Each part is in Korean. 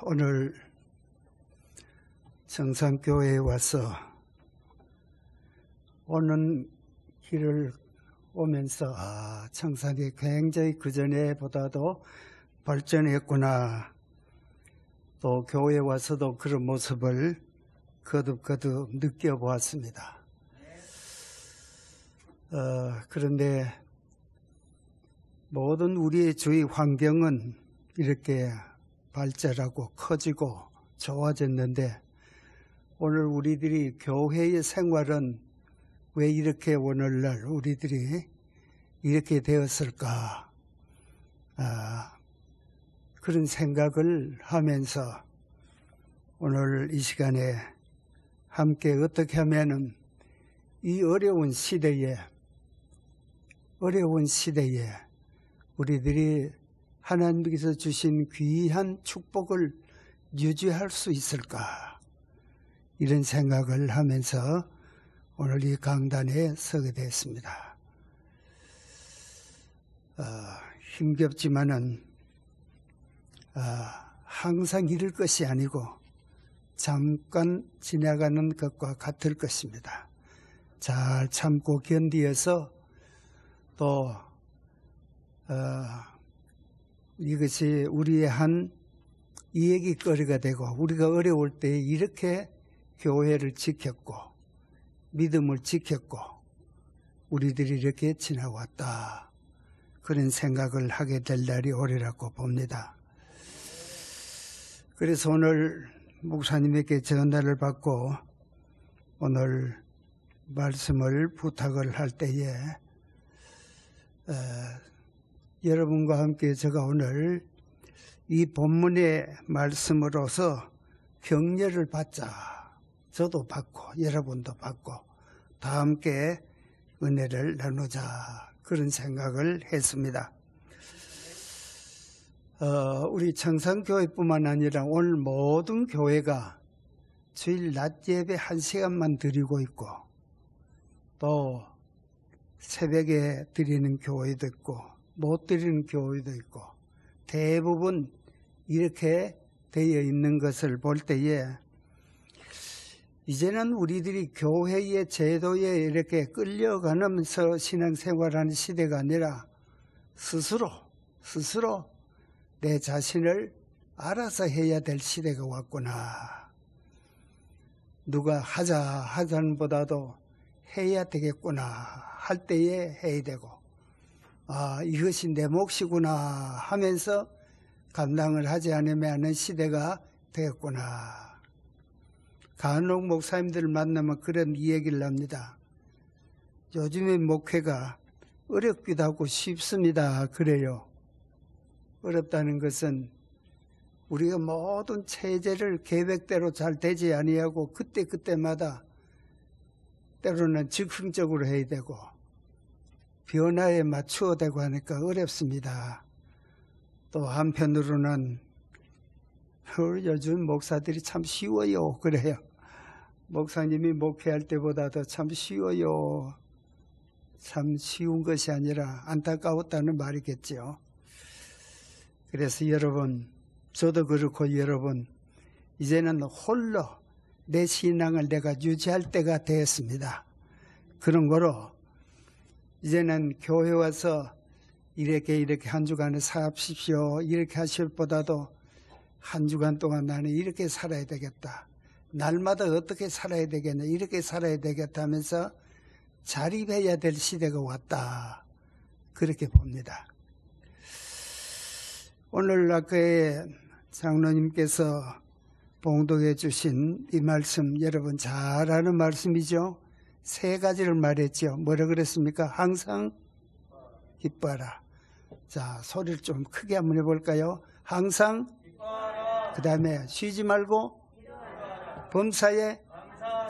오늘 청산교회에 와서 오는 길을 오면서 청산이 굉장히 그전에보다도 발전했구나, 또 교회에 와서도 그런 모습을 거듭거듭 느껴보았습니다. 그런데 모든 우리의 주위 환경은 이렇게 발전하고 커지고 좋아졌는데, 오늘 우리들이 교회의 생활은 왜 이렇게 오늘날 우리들이 이렇게 되었을까? 그런 생각을 하면서 오늘 이 시간에 함께 어떻게 하면은 이 어려운 시대에 우리들이 하나님께서 주신 귀한 축복을 유지할 수 있을까? 이런 생각을 하면서 오늘 이 강단에 서게 됐습니다. 힘겹지만은 항상 이럴 것이 아니고 잠깐 지나가는 것과 같을 것입니다. 잘 참고 견디어서 또 이것이 우리의 한 이야기거리가 되고, 우리가 어려울 때 이렇게 교회를 지켰고 믿음을 지켰고 우리들이 이렇게 지나왔다, 그런 생각을 하게 될 날이 오리라고 봅니다. 그래서 오늘 목사님에게 전화를 받고 오늘 말씀을 부탁을 할 때에 여러분과 함께 제가 오늘 이 본문의 말씀으로서 격려를 받자, 저도 받고 여러분도 받고 다 함께 은혜를 나누자, 그런 생각을 했습니다. 우리 청산교회뿐만 아니라 오늘 모든 교회가 주일 낮 예배 1시간만 드리고 있고, 또 새벽에 드리는 교회도 있고 못 드리는 교회도 있고, 대부분 이렇게 되어 있는 것을 볼 때에 이제는 우리들이 교회의 제도에 이렇게 끌려가면서 신앙생활하는 시대가 아니라 스스로 내 자신을 알아서 해야 될 시대가 왔구나. 누가 하자는 보다도 해야 되겠구나 할 때에 해야 되고, 이것이 내 몫이구나 하면서 감당을 하지 않으면 하는 시대가 되었구나. 간혹 목사님들을 만나면 그런 이야기를 합니다. 요즘의 목회가 어렵기도 하고 쉽습니다. 그래요. 어렵다는 것은 우리가 모든 체제를 계획대로 잘 되지 아니하고 그때마다 때로는 즉흥적으로 해야 되고 변화에 맞추어야 되고 하니까 어렵습니다. 또 한편으로는 요즘 목사들이 참 쉬워요. 그래요. 목사님이 목회할 때보다도 참 쉬워요. 참 쉬운 것이 아니라 안타까웠다는 말이겠죠. 그래서 여러분, 저도 그렇고 여러분, 이제는 홀로 내 신앙을 내가 유지할 때가 되었습니다. 그런 거로 이제는 교회 와서 이렇게 한 주간을 사십시오 이렇게 하실 보다도 한 주간 동안 나는 이렇게 살아야 되겠다, 날마다 어떻게 살아야 되겠냐, 이렇게 살아야 되겠다 하면서 자립해야 될 시대가 왔다, 그렇게 봅니다. 오늘 아까의 장로님께서 봉독해 주신 이 말씀 여러분 잘 아는 말씀이죠. 3가지를 말했죠. 뭐라 그랬습니까? 항상 기뻐하라. 자, 소리를 좀 크게 한번 해볼까요? 항상 기뻐하라. 그 다음에 쉬지 말고 기도하라. 범사에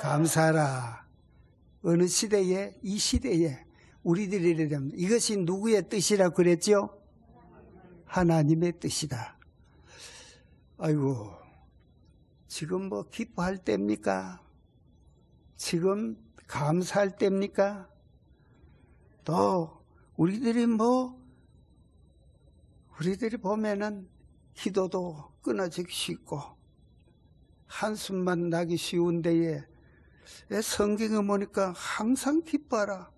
감사하라. 어느 시대에? 이 시대에 우리들이 이래 됩니다. 이것이 누구의 뜻이라고 그랬죠? 하나님의 뜻이다. 아이고, 지금 뭐 기뻐할 때입니까? 지금 감사할 때입니까? 또 우리들이 보면은 기도도 끊어지기 쉽고 한숨만 나기 쉬운 데에 성경에 보니까 항상 기뻐하라.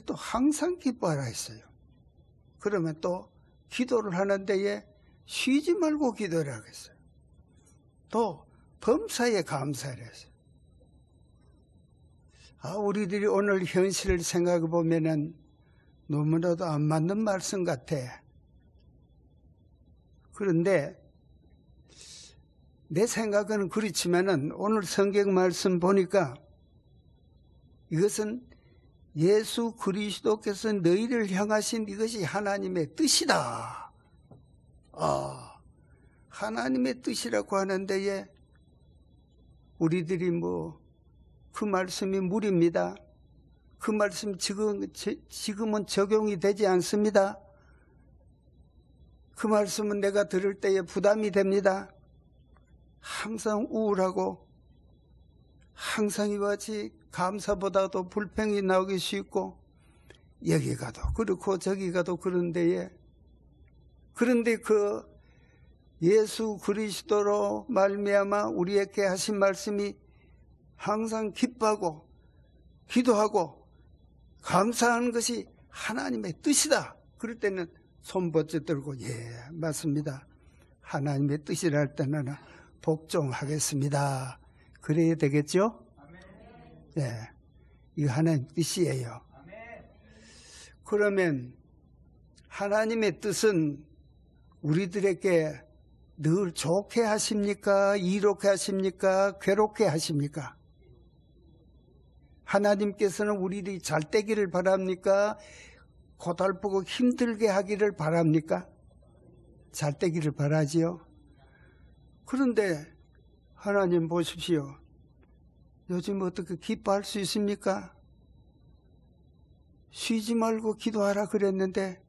또 항상 기뻐하라 했어요. 그러면 또 기도를 하는 데에 쉬지 말고 기도를 하겠어요. 또 범사에 감사를 했어요. 우리들이 오늘 현실을 생각해 보면은 너무나도 안 맞는 말씀 같아. 그런데 내 생각은 그렇지만은 오늘 성경 말씀 보니까 이것은 예수 그리스도께서 너희를 향하신 이것이 하나님의 뜻이다. 하나님의 뜻이라고 하는 데에 우리들이 그 말씀이 무리입니다. 그 말씀 지금은 적용이 되지 않습니다. 그 말씀은 내가 들을 때에 부담이 됩니다. 항상 우울하고 항상 이같이 감사보다도 불평이 나오기 쉽고 여기 가도 그렇고 저기 가도 그런데 그 예수 그리스도로 말미암아 우리에게 하신 말씀이 항상 기뻐하고 기도하고 감사하는 것이 하나님의 뜻이다. 그럴 때는 손버릇 들고 맞습니다. 하나님의 뜻이라 할 때는 복종하겠습니다. 그래야 되겠죠? 이거 하나님의 뜻이에요. 그러면 하나님의 뜻은 우리들에게 늘 좋게 하십니까? 이롭게 하십니까? 괴롭게 하십니까? 하나님께서는 우리들이 잘 되기를 바랍니까? 고달프고 힘들게 하기를 바랍니까? 잘 되기를 바라지요. 그런데 하나님 보십시오. 요즘 어떻게 기뻐할 수 있습니까? 쉬지 말고 기도하라 그랬는데,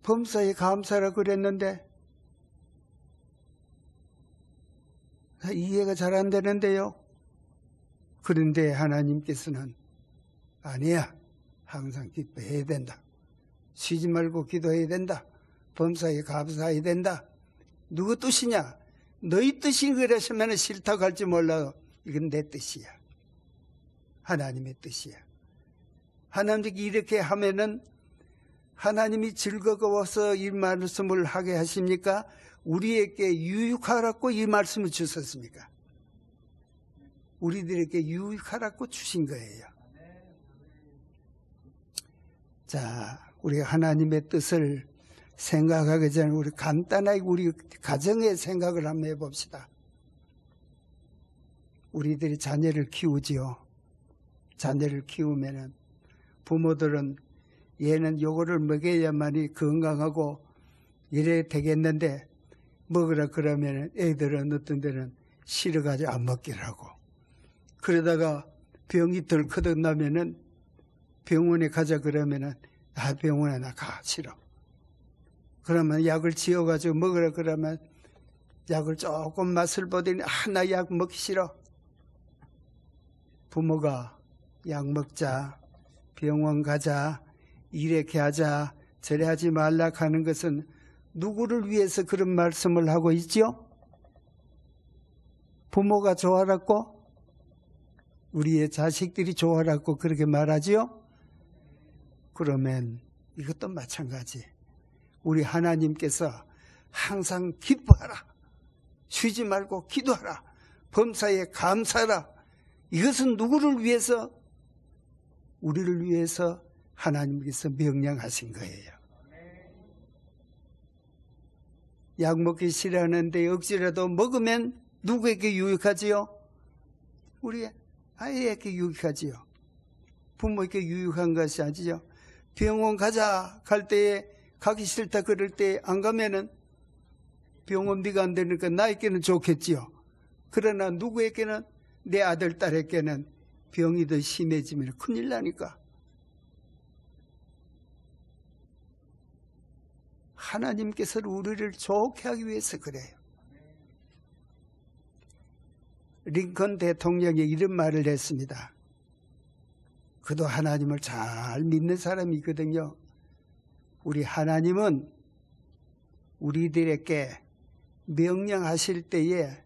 범사에 감사하라 그랬는데, 이해가 잘 안 되는데요. 그런데 하나님께서는 아니야. 항상 기뻐해야 된다. 쉬지 말고 기도해야 된다. 범사에 감사해야 된다. 누구 뜻이냐? 너희 뜻이 그랬으면 싫다고 할지 몰라도 이건 내 뜻이야. 하나님의 뜻이야. 하나님께 이렇게 하면은 하나님이 즐거워서 이 말씀을 하게 하십니까? 우리에게 유익하라고 이 말씀을 주셨습니까? 우리들에게 유익하라고 주신 거예요. 자, 우리가 하나님의 뜻을 생각하기 전에 우리 간단하게 우리 가정의 생각을 한번 해봅시다. 우리들이 자녀를 키우지요. 자녀를 키우면은 부모들은 얘는 요거를 먹여야만이 건강하고 이래야 되겠는데 먹으라 그러면 애들은 어떤 데는 싫어가지고 안 먹기를 하고, 그러다가 병이 덜 커득나면은 병원에 가자 그러면은 병원에 나 가 싫어. 그러면 약을 지어가지고 먹으라 그러면 약을 조금 맛을 보더니 나 약 먹기 싫어. 부모가 약 먹자, 병원 가자, 이렇게 하자, 저래 하지 말라 하는 것은 누구를 위해서 그런 말씀을 하고 있죠? 부모가 좋아라고? 우리의 자식들이 좋아라고 그렇게 말하지요? 그러면 이것도 마찬가지. 우리 하나님께서 항상 기뻐하라, 쉬지 말고 기도하라, 범사에 감사하라. 이것은 누구를 위해서? 우리를 위해서 하나님께서 명령하신 거예요. 약 먹기 싫어하는데 억지라도 먹으면 누구에게 유익하지요? 우리 아이에게 유익하지요. 부모에게 유익한 것이 아니죠. 병원 가자 갈 때에 가기 싫다 그럴 때 안 가면은 병원비가 안 되니까 나에게는 좋겠지요. 그러나 누구에게는, 내 아들 딸에게는 병이 더 심해지면 큰일 나니까. 하나님께서는 우리를 좋게 하기 위해서 그래요. 링컨 대통령이 이런 말을 했습니다. 그도 하나님을 잘 믿는 사람이거든요. 우리 하나님은 우리들에게 명령하실 때에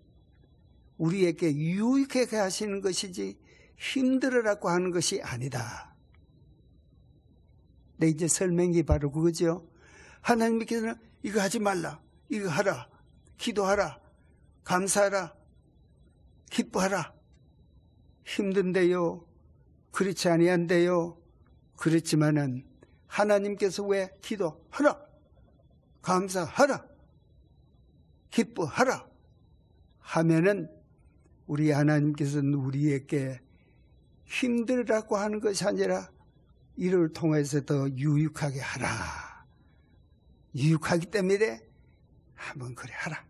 우리에게 유익하게 하시는 것이지 힘들으라고 하는 것이 아니다. 네, 이제 설명이 바로 그거죠. 하나님께서는 이거 하지 말라, 이거 하라, 기도하라, 감사하라, 기뻐하라. 힘든데요, 그렇지 아니한데요. 그렇지만은 하나님께서 왜 기도하라, 감사하라, 기뻐하라 하면은 우리 하나님께서는 우리에게 힘들으라고 하는 것이 아니라 이를 통해서 더 유익하게 하라. 유익하기 때문에 한번 그래 하라.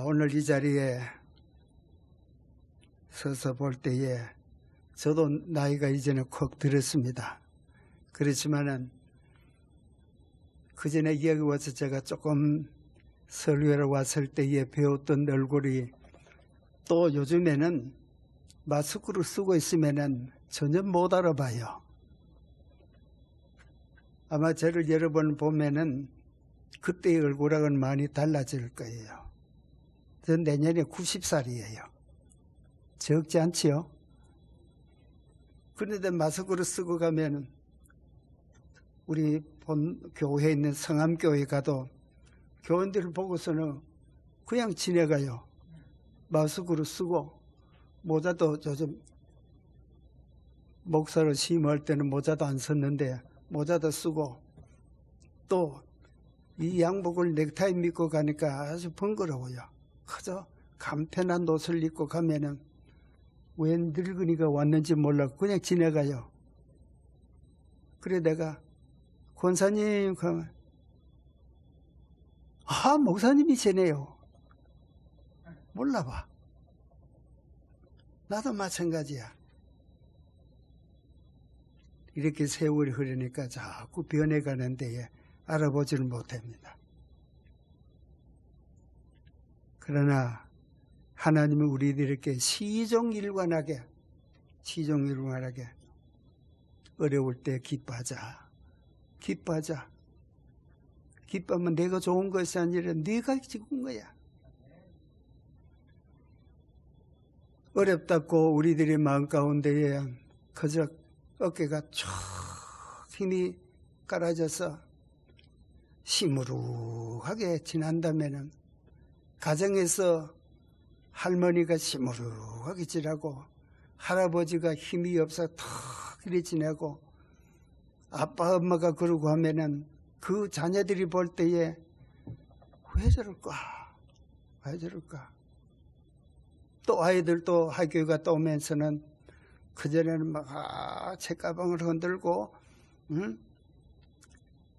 오늘 이 자리에 서서 볼 때에 저도 나이가 이제는 콕 들었습니다. 그렇지만은 그 전에 여기 와서 제가 조금 설교를 왔을 때에 배웠던 얼굴이 또 요즘에는 마스크를 쓰고 있으면은 전혀 못 알아봐요. 아마 저를 여러 번 보면은 그때의 얼굴하고는 많이 달라질 거예요. 전 내년에 90살이에요. 적지 않지요? 그런데 마스크를 쓰고 가면은 우리 본 교회에 있는 성암교회 가도 교원들을 보고서는 그냥 지내가요. 마스크를 쓰고 모자도 요즘 목사로 심할 때는 모자도 안 썼는데 모자도 쓰고 또 이 양복을 넥타이 믿고 가니까 아주 번거로워요. 그저 간편한 옷을 입고 가면은 웬 늙은이가 왔는지 몰라 그냥 지내가요. 그래 내가 권사님 그러면 목사님이시네요. 몰라봐. 나도 마찬가지야. 이렇게 세월이 흐르니까 자꾸 변해가는 데에 알아보지를 못합니다. 그러나 하나님은 우리들에게 시종일관하게 어려울 때 기뻐하자. 기뻐하면 내가 좋은 것이 아니라 네가 죽은 거야. 어렵다고 우리들의 마음 가운데에 그저 어깨가 쭉 힘이 깔아져서 시무룩하게 지난다면은 가정에서 할머니가 시무룩하게 지나고 할아버지가 힘이 없어 턱 이리 지내고 아빠 엄마가 그러고 하면은 그 자녀들이 볼 때에 왜 저럴까? 또 아이들도 학교에 갔다 오면서는 그전에는 막 책가방을 흔들고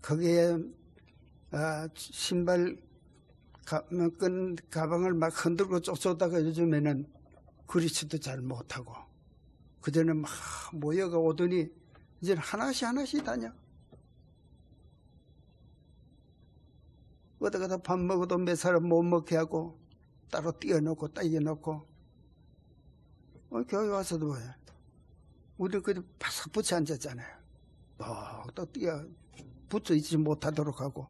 거기에 신발 끈 가방을 막 흔들고 쫓아오다가 요즘에는 그리치도 잘 못하고 그전에 막 모여가 오더니 이제는 하나씩 다녀. 어디 가다 밥 먹어도 몇 사람 못 먹게 하고 따로 띄워놓고 교회 와서도 뭐야. 우리 그냥 바싹 붙여 앉았잖아요. 또 붙어 있지 못하도록 하고.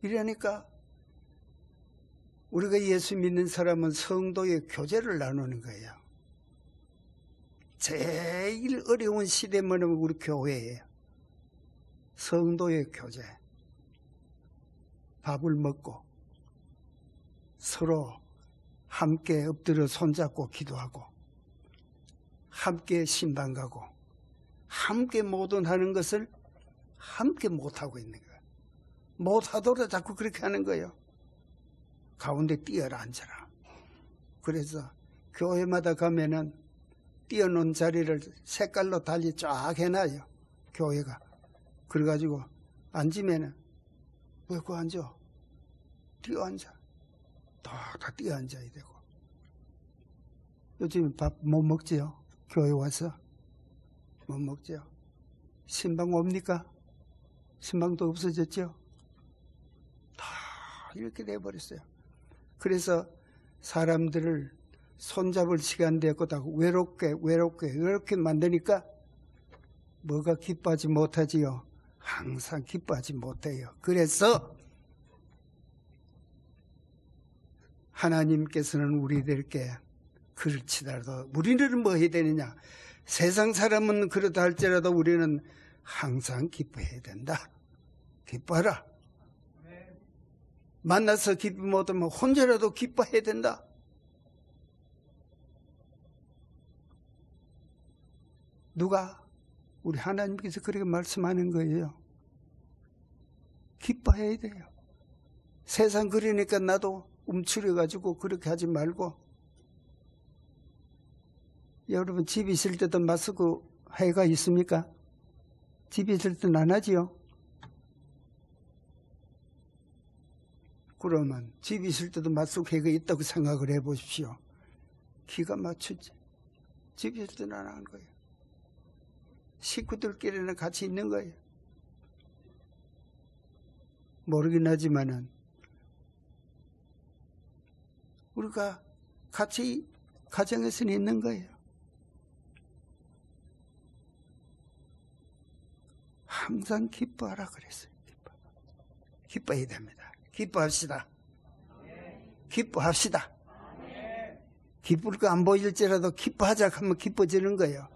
이러니까 우리가 예수 믿는 사람은 성도의 교제를 나누는 거예요. 제일 어려운 시대면 우리 교회예요. 성도의 교제. 밥을 먹고 서로 함께 엎드려 손잡고 기도하고 함께 신방 가고 함께 모든 하는 것을 함께 못하고 있는 거예요. 못하도록 자꾸 그렇게 하는 거예요. 가운데 뛰어라 앉아라. 그래서 교회마다 가면은 띄어놓은 자리를 색깔로 달리 쫙 해놔요. 교회가. 그래가지고 앉으면은 왜 그 앉아? 뛰어 앉아. 다 뛰어 앉아야 되고. 요즘 밥 못 먹지요? 교회 와서 못 먹지요? 신방 옵니까? 신방도 없어졌죠? 다 이렇게 돼버렸어요. 그래서 사람들을 손잡을 시간 되었고 외롭게 이렇게 만드니까 뭐가 기뻐하지 못하지요? 항상 기뻐하지 못해요. 그래서 하나님께서는 우리들께 그렇지라도 우리는 뭐 해야 되느냐? 세상 사람은 그렇다 할지라도 우리는 항상 기뻐해야 된다. 기뻐하라. 만나서 기뻐 못하면 혼자라도 기뻐해야 된다. 누가? 우리 하나님께서 그렇게 말씀하는 거예요. 기뻐해야 돼요. 세상 그러니까 나도 움츠려가지고 그렇게 하지 말고. 여러분 집 있을 때도 마스크 해가 있습니까? 집 있을 때는 안 하지요? 그러면 집 있을 때도 마스크 해가 있다고 생각을 해보십시오. 기가 막히지. 집 있을 때는 안 하는 거예요. 식구들끼리는 같이 있는 거예요. 모르긴 하지만은 우리가 같이 가정에서는 있는 거예요. 항상 기뻐하라 그랬어요. 기뻐해야 됩니다. 기뻐합시다. 기뻐합시다. 기쁠 거 안 보일지라도 기뻐하자 하면 기뻐지는 거예요.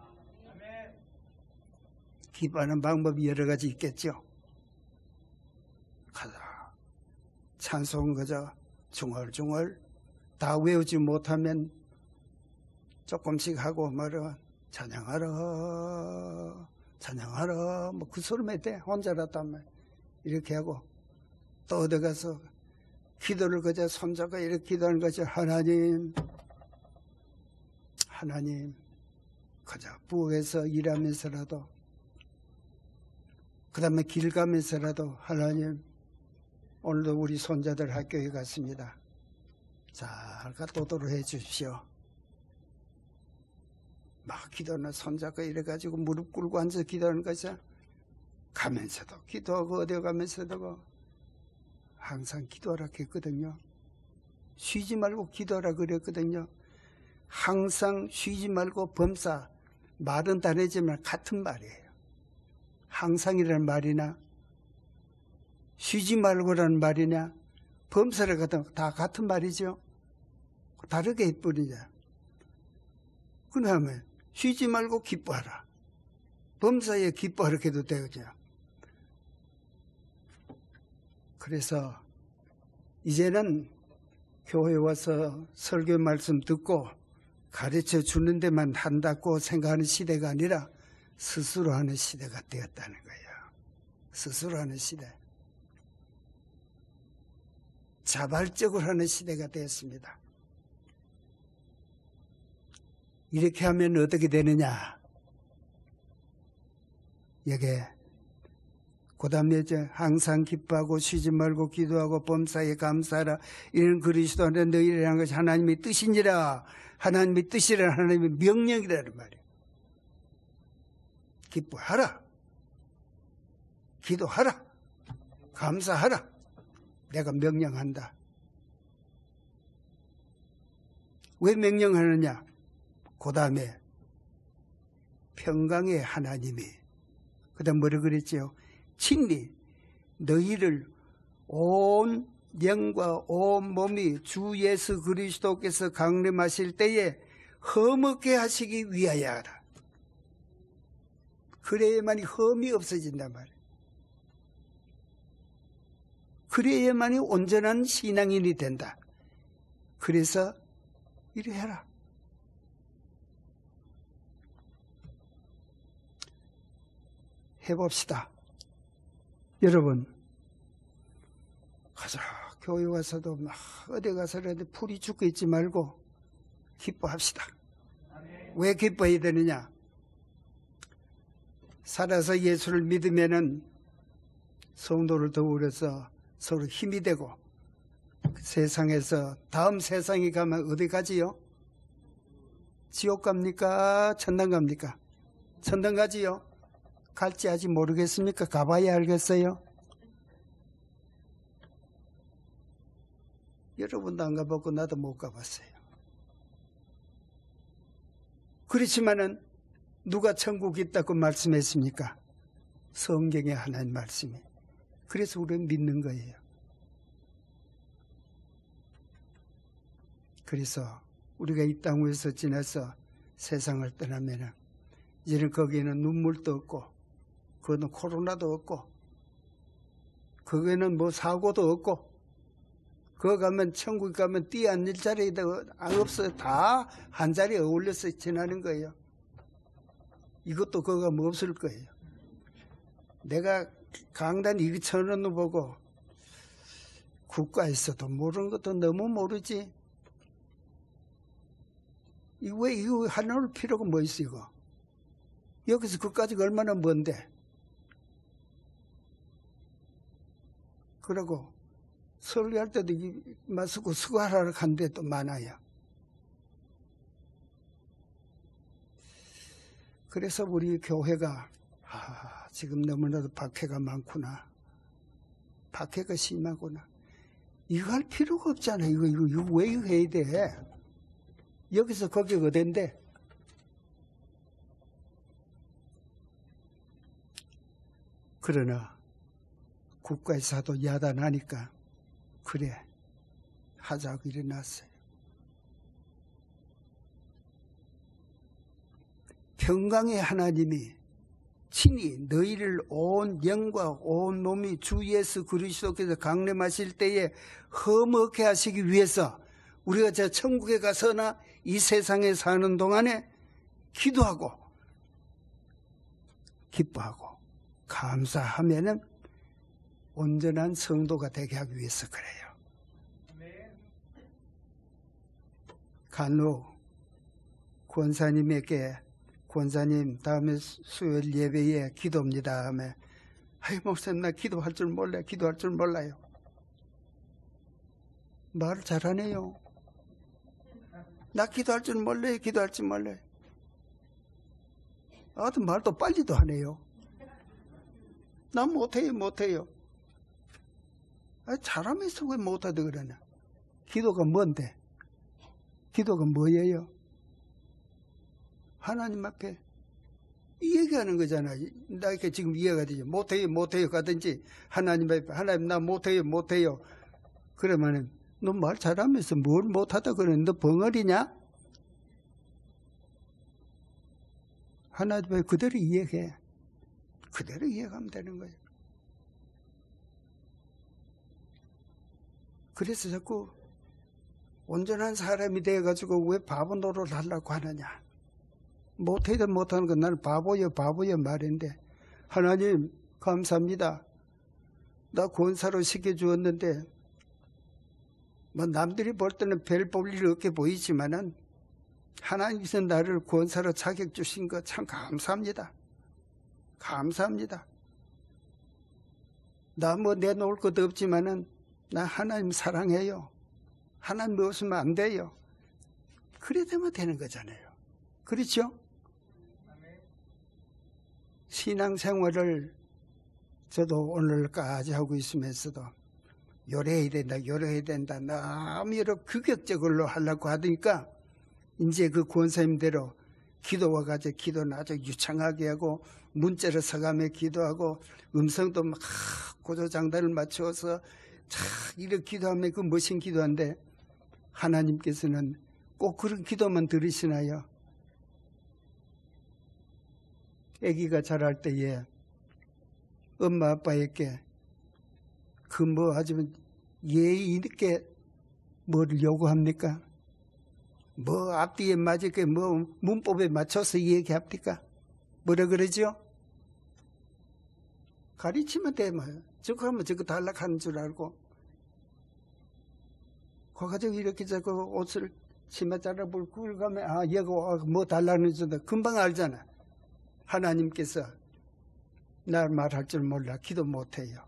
기뻐하는 방법이 여러 가지 있겠죠. 가자. 찬송 그저 중얼중얼 다 외우지 못하면 조금씩 하고 말은 찬양하라 찬양하라 뭐 그 소리만 돼. 혼자라도 하면 이렇게 하고 또 어디 가서 기도를 그저 손잡고 이렇게 기도하는 거죠. 하나님 그저 부엌에서 일하면서라도 그 다음에 길 가면서라도 하나님 오늘도 우리 손자들 학교에 갔습니다. 잘 갔도록 해 주십시오. 막 기도하는 손잡고 이래가지고 무릎 꿇고 앉아서 기도하는 것이야. 가면서도 기도하고 어디 가면서도 항상 기도하라 했거든요. 쉬지 말고 기도하라 그랬거든요. 항상 쉬지 말고 범사 말은 다르지만 같은 말이에요. 항상이라는 말이나 쉬지 말고라는 말이냐 범사를 갖다 다 같은 말이죠. 다르게 해버리냐. 그 다음에 쉬지 말고 기뻐하라. 범사에 기뻐하라 해도 되죠. 그래서 이제는 교회 와서 설교 말씀 듣고 가르쳐 주는 데만 한다고 생각하는 시대가 아니라 스스로 하는 시대가 되었다는 거예요. 스스로 하는 시대. 자발적으로 하는 시대가 되었습니다. 이렇게 하면 어떻게 되느냐? 여기에 그 다음에 이제 항상 기뻐하고 쉬지 말고 기도하고 범사에 감사하라. 이런 그리스도 안에 너희라는 것이 하나님의 뜻이니라. 하나님의 뜻이라 하나님의 명령이라는 말이에요. 기뻐하라. 기도하라. 감사하라. 내가 명령한다. 왜 명령하느냐? 그 다음에 평강의 하나님이 그 다음 뭐라 그랬지요? 친히 너희를 온 영과 온 몸이 주 예수 그리스도께서 강림하실 때에 험없게 하시기 위하여 하라. 그래야만이 험이 없어진단 말이에요. 그래야만이 온전한 신앙인이 된다. 그래서 이래 해라. 해봅시다. 여러분, 가자. 교회 와서도 막 어디 가서라도 풀이 죽고 있지 말고 기뻐합시다. 왜 기뻐해야 되느냐? 살아서 예수를 믿으면은 성도를 더불어서 서로 힘이 되고 세상에서 다음 세상에 가면 어디 가지요? 지옥 갑니까? 천당 갑니까? 천당 가지요? 갈지 아직 모르겠습니까? 가봐야 알겠어요. 여러분도 안 가봤고 나도 못 가봤어요. 그렇지만은 누가 천국 있다고 말씀했습니까? 성경의 하나님 말씀이. 그래서 우리는 믿는 거예요. 그래서 우리가 이 땅 위에서 지나서 세상을 떠나면 이제는 거기에는 눈물도 없고, 그거는 코로나도 없고, 거기에는 뭐 사고도 없고, 그거 가면 천국 가면 뛰어앉을 자리도 없어요. 다 한 자리에 어울려서 지나는 거예요. 이것도 그거 뭐 없을 거예요. 내가 강단 2,000원을 보고 국가에서도 모르는 것도 너무 모르지. 왜 이거 하나올 필요가 뭐 있어 이거. 여기서 그까지가 얼마나 먼데. 그러고 설교할 때도 마스크 수고하러 간 데도 많아요. 그래서 우리 교회가 지금 너무나도 박해가 많구나. 박해가 심하구나. 이거 할 필요가 없잖아. 이거 왜 이거 해야 돼? 여기서 거기가 어딘데? 그러나 국가에서도 야단하니까 그래 하자고 일어났어요. 평강의 하나님이 친히 너희를 온 영과 온 몸이 주 예수 그리스도께서 강림하실 때에 험하게 하시기 위해서 우리가 저 천국에 가서나 이 세상에 사는 동안에 기도하고 기뻐하고 감사하면은 온전한 성도가 되게 하기 위해서 그래요. 간혹 권사님에게 권사님 다음에 수요일 예배에 기도입니다 하면 아이 목사님 나 기도할 줄 몰라요. 기도할 줄 몰라요. 말을 잘하네요. 나 기도할 줄 몰라요. 기도할 줄 몰라요. 아무튼 말도 빨리도 하네요. 나 못해요. 잘하면서 왜 못하다 그러나. 기도가 뭔데? 기도가 뭐예요? 하나님 앞에 이 얘기하는 거잖아. 나 이렇게 지금 이해가 되죠. 못해요 가든지 하나님 앞에 하나님 나 못해요. 그러면은 너 말 잘하면서 뭘 못하다 그러는 너 벙어리냐? 하나님 앞에 그대로 이해해. 그대로 이해하면 되는 거예요. 그래서 자꾸 온전한 사람이 돼가지고 왜 바보 노릇을 하려고 하느냐. 못해도 못하는 건 나는 바보요 말인데 하나님 감사합니다. 나 권사로 시켜주었는데 뭐 남들이 볼 때는 별 볼 일 없게 보이지만은 하나님께서 나를 권사로 자격 주신 거 참 감사합니다. 감사합니다. 나 뭐 내놓을 것도 없지만은 나 하나님 사랑해요. 하나님 없으면 안 돼요. 그래 되면 되는 거잖아요. 그렇죠? 신앙생활을 저도 오늘까지 하고 있으면서도 요래해야 된다. 너무 여러 규격적으로 하려고 하니까 이제 그 권사님대로 기도와 가지고 기도는 아주 유창하게 하고 문자로 서가며 기도하고 음성도 막 고조장단을 맞추어서 이렇게 기도하면 그 멋진 기도한데 하나님께서는 꼭 그런 기도만 들으시나요? 아기가 자랄 때에 엄마 아빠에게 그 뭐 하지만 예의 있게 뭐를 요구합니까? 뭐 앞뒤에 맞을게 뭐 문법에 맞춰서 얘기합니까? 뭐라 그러죠? 가르치면 되면 저거 하면 저거 달락하는 줄 알고 그 가지고 이렇게 자꾸 옷을 치마 자라볼 굴 가면 얘가 뭐 달라는 줄 금방 알잖아. 하나님께서 날 말할 줄 몰라 기도 못해요.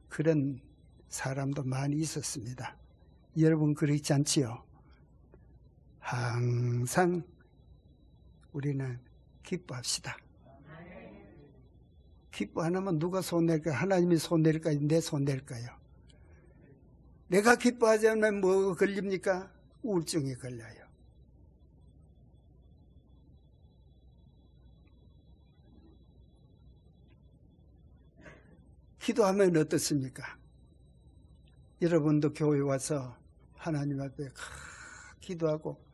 그런 사람도 많이 있었습니다. 여러분 그렇지 않지요? 항상 우리는 기뻐합시다. 기뻐 안 하면 누가 손낼까요? 하나님이 손낼까요? 내 손낼까요? 내가 기뻐하지 않으면 뭐가 걸립니까? 우울증이 걸려요. 기도하면 어떻습니까? 여러분도 교회 와서 하나님 앞에 기도하고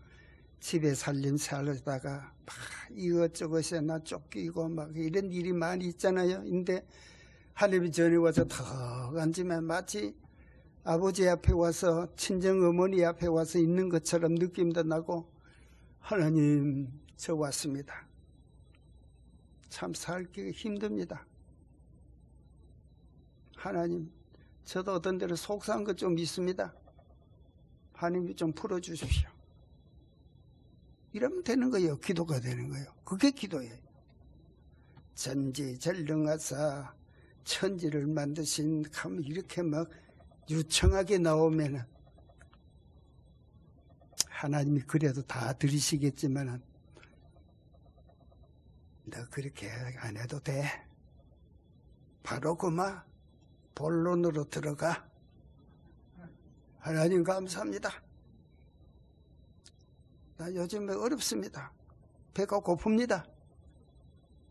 집에 살림살다가 막 이것저것에 나 쫓기고 막 이런 일이 많이 있잖아요. 근데 하나님이 전에 와서 턱 앉으면 마치 아버지 앞에 와서 친정 어머니 앞에 와서 있는 것처럼 느낌도 나고, 하나님 저 왔습니다. 참 살기 힘듭니다. 하나님 저도 어떤 데로 속상한 것 좀 있습니다. 하나님이 좀 풀어주십시오. 이러면 되는 거예요. 기도가 되는 거예요. 그게 기도예요. 전지전능하사 천지를 만드신, 하면 이렇게 막 유창하게 나오면은 하나님이 그래도 다 들으시겠지만은 너 그렇게 안 해도 돼. 바로 그만 본론으로 들어가. 하나님 감사합니다. 나 요즘에 어렵습니다. 배가 고픕니다.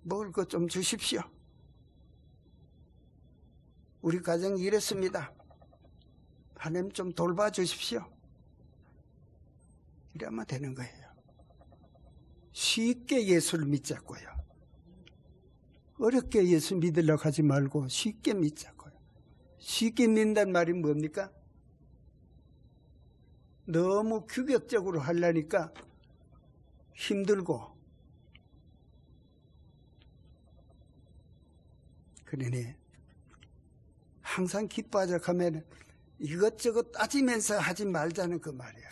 먹을 것 좀 주십시오. 우리 가정이 이랬습니다. 하나님 좀 돌봐주십시오. 이러면 되는 거예요. 쉽게 예수를 믿자고요. 어렵게 예수 믿으려고 하지 말고 쉽게 믿자고요. 쉽게 믿는다는 말이 뭡니까? 너무 규격적으로 하려니까 힘들고, 그러니 항상 기뻐하자 하면 이것저것 따지면서 하지 말자는 그 말이야.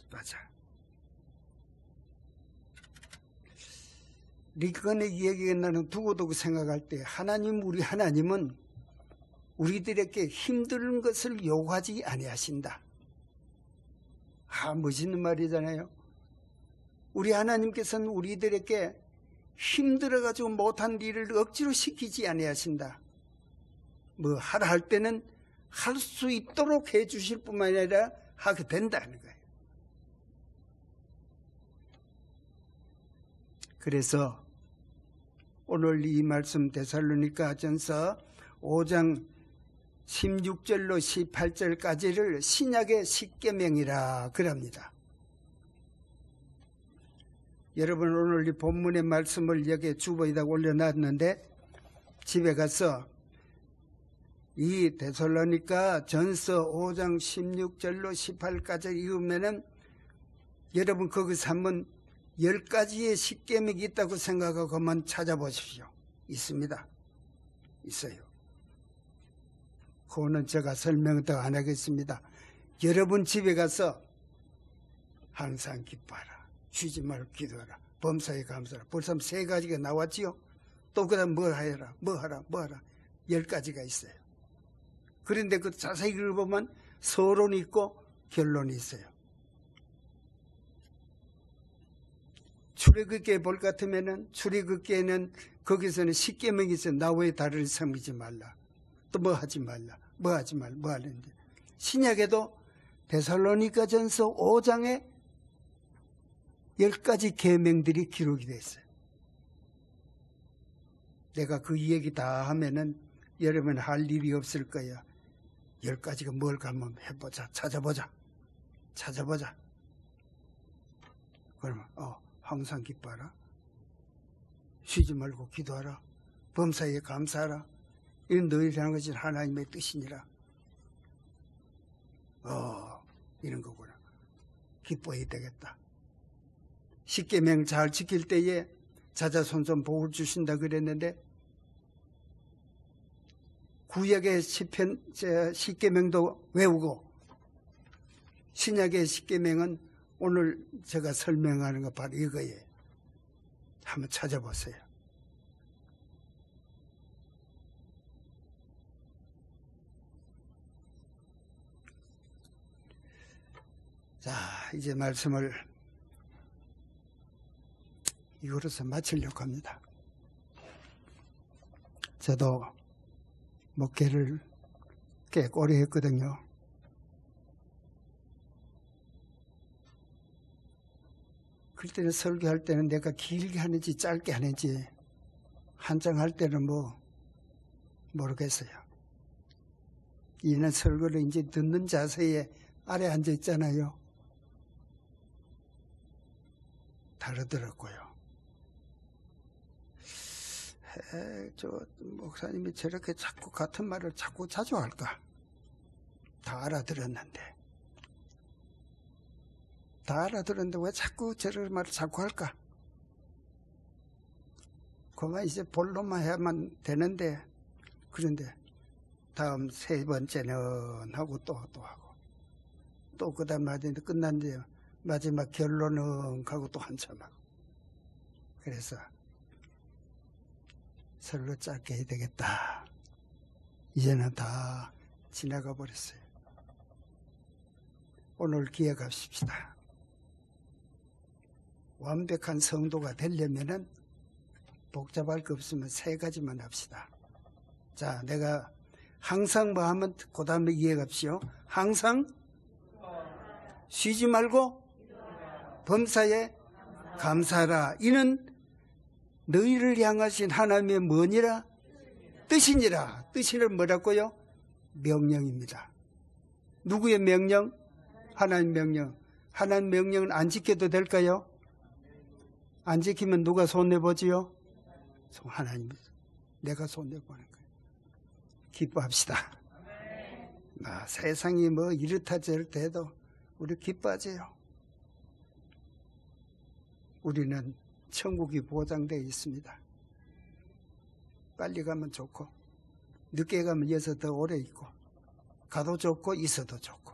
맞아. 리컨의 이야기가 나는 두고두고 생각할 때, 우리 하나님은 우리들에게 힘든 것을 요구하지 아니하신다. 멋있는 말이잖아요. 우리 하나님께서는 우리들에게 힘들어가지고 못한 일을 억지로 시키지 아니하신다. 뭐 하라 할 때는 할 수 있도록 해주실 뿐만 아니라 하게 된다는 거예요. 그래서 오늘 이 말씀 데살로니가전서 5장 16절로 18절까지를 신약의 십계명이라 그럽니다. 여러분 오늘 이 본문의 말씀을 여기에 주보에다 올려놨는데, 집에 가서 이 데살로니가 전서 5장 16절로 18까지 읽으면은 여러분 거기서 한번 10가지의 십계명이 있다고 생각하고 한번 찾아보십시오. 있습니다. 있어요. 그거는 제가 설명 더 안 하겠습니다. 여러분 집에 가서 항상 기뻐하라, 쉬지 말고 기도하라, 범사에 감사하라. 벌써 3가지가 나왔지요. 또 그다음 뭐 하라, 뭐 하라, 뭐 하라. 10가지가 있어요. 그런데 그 자세히 읽어보면 서론이 있고 결론이 있어요. 출애굽기에 볼 것 같으면은 출애굽기에는 거기서는 십계명이 있어요. 나 외에 다른 섬기지 말라. 또 뭐 하지 말라. 뭐 하지 말라. 뭐 하는데. 신약에도 데살로니가전서 5장에 10가지 계명들이 기록이 되어 있어요. 내가 그 얘기 다 하면은 여러분 할 일이 없을 거야. 10가지가 뭘까 한번 해보자. 찾아보자. 그러면 항상 기뻐하라, 쉬지 말고 기도하라, 범사에 감사하라. 이건 너희를 향한 것이 하나님의 뜻이니라. 이런 거구나. 기뻐해야 되겠다. 십계명 잘 지킬 때에 자자손손 복을 주신다 그랬는데, 구약의 십계명도 외우고 신약의 십계명은 오늘 제가 설명하는 거 바로 이거예요. 한번 찾아보세요. 자, 이제 말씀을 이거로서 마치려고 합니다. 저도 목회를 꽤 오래 했거든요. 그럴 때는 설교할 때는 내가 길게 하는지 짧게 하는지 한장할 때는 뭐 모르겠어요. 이는 설교를 이제 듣는 자세에 아래 앉아 있잖아요. 다르더라고요. 저 목사님이 저렇게 자꾸 같은 말을 자꾸 자주 할까? 다 알아들었는데. 다 알아들었는데 왜 자꾸 저런 말을 자꾸 할까? 그만 이제 본론만 해야만 되는데, 그런데 다음 세 번째는 하고 또 하고 또 그 다음 마지막에 끝났는데 마지막 결론은 하고 또 한참 하고. 그래서 설교 짧게 해야 되겠다. 이제는 다 지나가 버렸어요. 오늘 기억합시다. 완벽한 성도가 되려면은 복잡할 거 없으면 세 가지만 합시다. 자, 내가 항상 뭐 하면 그 다음에 이해갑시오. 항상 쉬지 말고 범사에 감사하라. 이는 너희를 향하신 하나님의 뭐니라? 뜻이니라. 뜻이는 뭐라고요? 명령입니다. 누구의 명령? 하나님 명령. 하나님 명령은 안 지켜도 될까요? 안 지키면 누가 손해보지요? 하나님, 내가 손해보는 거예요. 기뻐합시다. 세상이 뭐 이렇다 저렇다 해도 우리 기뻐하세요. 우리는 천국이 보장되어 있습니다. 빨리 가면 좋고 늦게 가면 여기서 더 오래 있고 가도 좋고 있어도 좋고.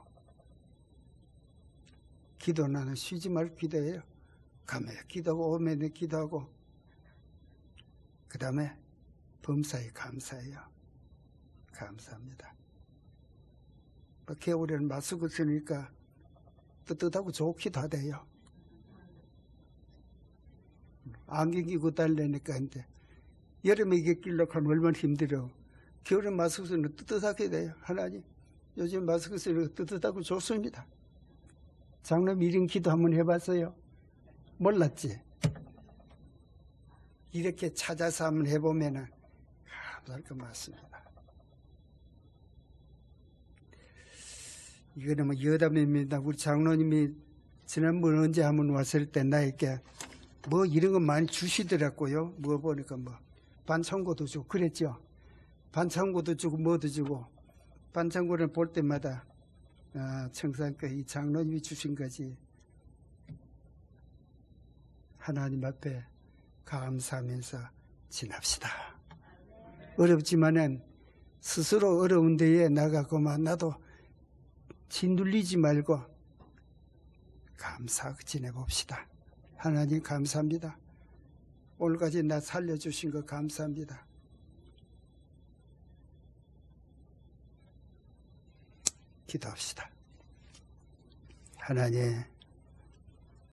기도 나는 쉬지 말고 기도해요. 가면 기도하고 오면 기도하고 그 다음에 범사에 감사해요. 감사합니다. 겨울에는 마스크 쓰니까 뜨뜻하고 좋기도 하대요. 안경 끼고 달래니까 이제 여름에 이게 끼려고 하면 얼마나 힘들어. 겨울에 마스크 쓰는 뜨뜻하게 돼요. 하나님, 요즘 마스크 쓰는 뜨뜻하고 좋습니다. 장로님 이런 기도 한번 해봤어요? 몰랐지? 이렇게 찾아서 한번 해보면은 감사할 것 같습니다. 이거는 뭐 여담입니다. 우리 장로님이 지난번 언제 한번 왔을 때 나에게 뭐 이런 거 많이 주시더라고요. 뭐 보니까 뭐 반창고도 주고 그랬죠. 반창고도 주고 뭐도 주고 반창고를 볼 때마다 청산교 이 장로님이 주신 거지. 하나님 앞에 감사하면서 지납시다. 어렵지만은 스스로 어려운 데에 나가고만 나도 짓눌리지 말고 감사하고 지내봅시다. 하나님 감사합니다. 오늘까지 나 살려주신 거 감사합니다. 기도합시다. 하나님